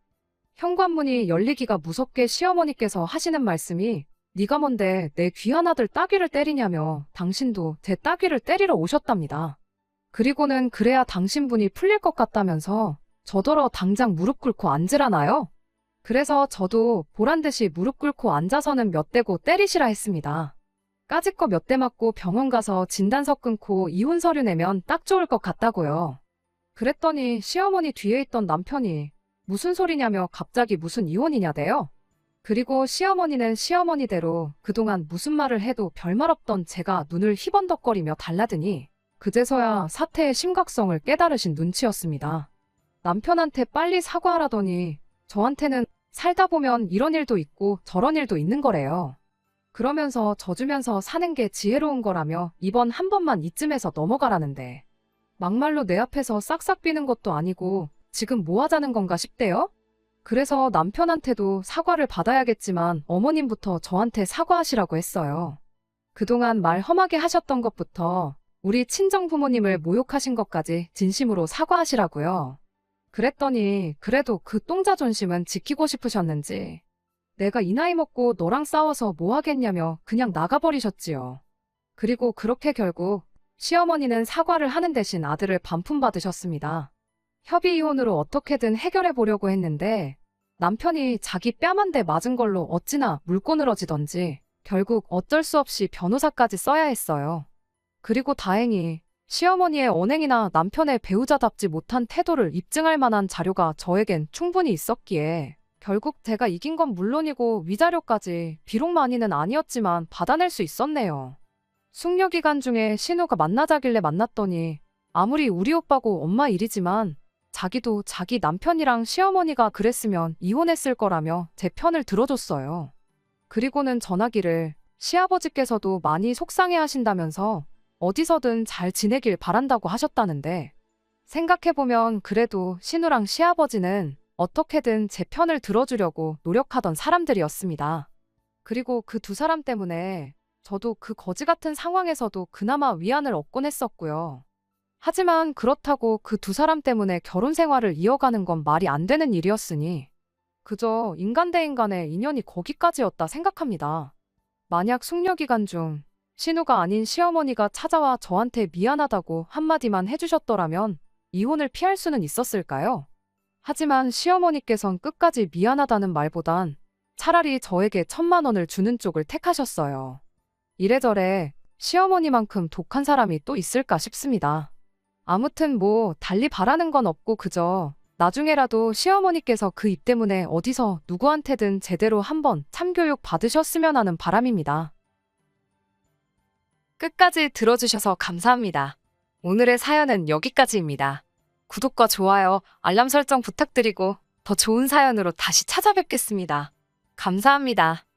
[SPEAKER 1] 현관문이 열리기가 무섭게 시어머니께서 하시는 말씀이 네가 뭔데 내 귀한 아들 따귀를 때리냐며 당신도 제 따귀를 때리러 오셨답니다. 그리고는 그래야 당신분이 풀릴 것 같다면서 저더러 당장 무릎 꿇고 앉으라나요? 그래서 저도 보란듯이 무릎 꿇고 앉아서는 몇 대고 때리시라 했습니다. 까짓 거 몇 대 맞고 병원 가서 진단서 끊고 이혼 서류 내면 딱 좋을 것 같다고요. 그랬더니 시어머니 뒤에 있던 남편이 무슨 소리냐며 갑자기 무슨 이혼이냐대요. 그리고 시어머니는 시어머니대로 그동안 무슨 말을 해도 별말 없던 제가 눈을 희번덕거리며 달라드니 그제서야 사태의 심각성을 깨달으신 눈치였습니다. 남편한테 빨리 사과하라더니 저한테는 살다 보면 이런 일도 있고 저런 일도 있는 거래요. 그러면서 져주면서 사는 게 지혜로운 거라며 이번 한 번만 이쯤에서 넘어가라는데 막말로 내 앞에서 싹싹 비는 것도 아니고 지금 뭐 하자는 건가 싶대요? 그래서 남편한테도 사과를 받아야겠지만 어머님부터 저한테 사과하시라고 했어요. 그동안 말 험하게 하셨던 것부터 우리 친정부모님을 모욕하신 것까지 진심으로 사과하시라고요. 그랬더니 그래도 그 똥자존심은 지키고 싶으셨는지 내가 이 나이 먹고 너랑 싸워서 뭐 하겠냐며 그냥 나가버리셨지요. 그리고 그렇게 결국 시어머니는 사과를 하는 대신 아들을 반품받으셨습니다. 협의 이혼으로 어떻게든 해결해 보려고 했는데 남편이 자기 뺨 한 대 맞은 걸로 어찌나 물꼬늘어지던지 결국 어쩔 수 없이 변호사까지 써야 했어요. 그리고 다행히 시어머니의 언행이나 남편의 배우자답지 못한 태도를 입증할 만한 자료가 저에겐 충분히 있었기에 결국 제가 이긴 건 물론이고 위자료까지 비록 많이는 아니었지만 받아낼 수 있었네요. 숙려 기간 중에 신우가 만나자길래 만났더니 아무리 우리 오빠고 엄마 일이지만 자기도 자기 남편이랑 시어머니가 그랬으면 이혼했을 거라며 제 편을 들어줬어요. 그리고는 전화기를 시아버지께서도 많이 속상해 하신다면서 어디서든 잘 지내길 바란다고 하셨다는데 생각해보면 그래도 신우랑 시아버지는 어떻게든 제 편을 들어주려고 노력하던 사람들이었습니다. 그리고 그 두 사람 때문에 저도 그 거지 같은 상황에서도 그나마 위안을 얻곤 했었고요. 하지만 그렇다고 그 두 사람 때문에 결혼 생활을 이어가는 건 말이 안 되는 일이었으니 그저 인간 대 인간의 인연이 거기까지였다 생각합니다. 만약 숙려 기간 중 신우가 아닌 시어머니가 찾아와 저한테 미안하다고 한마디만 해주셨더라면 이혼을 피할 수는 있었을까요? 하지만 시어머니께선 끝까지 미안하다는 말보단 차라리 저에게 1,000만 원을 주는 쪽을 택하셨어요. 이래저래 시어머니만큼 독한 사람이 또 있을까 싶습니다. 아무튼 뭐 달리 바라는 건 없고 그저 나중에라도 시어머니께서 그 입 때문에 어디서 누구한테든 제대로 한번 참교육 받으셨으면 하는 바람입니다. 끝까지 들어주셔서 감사합니다. 오늘의 사연은 여기까지입니다. 구독과 좋아요, 알람 설정 부탁드리고 더 좋은 사연으로 다시 찾아뵙겠습니다. 감사합니다.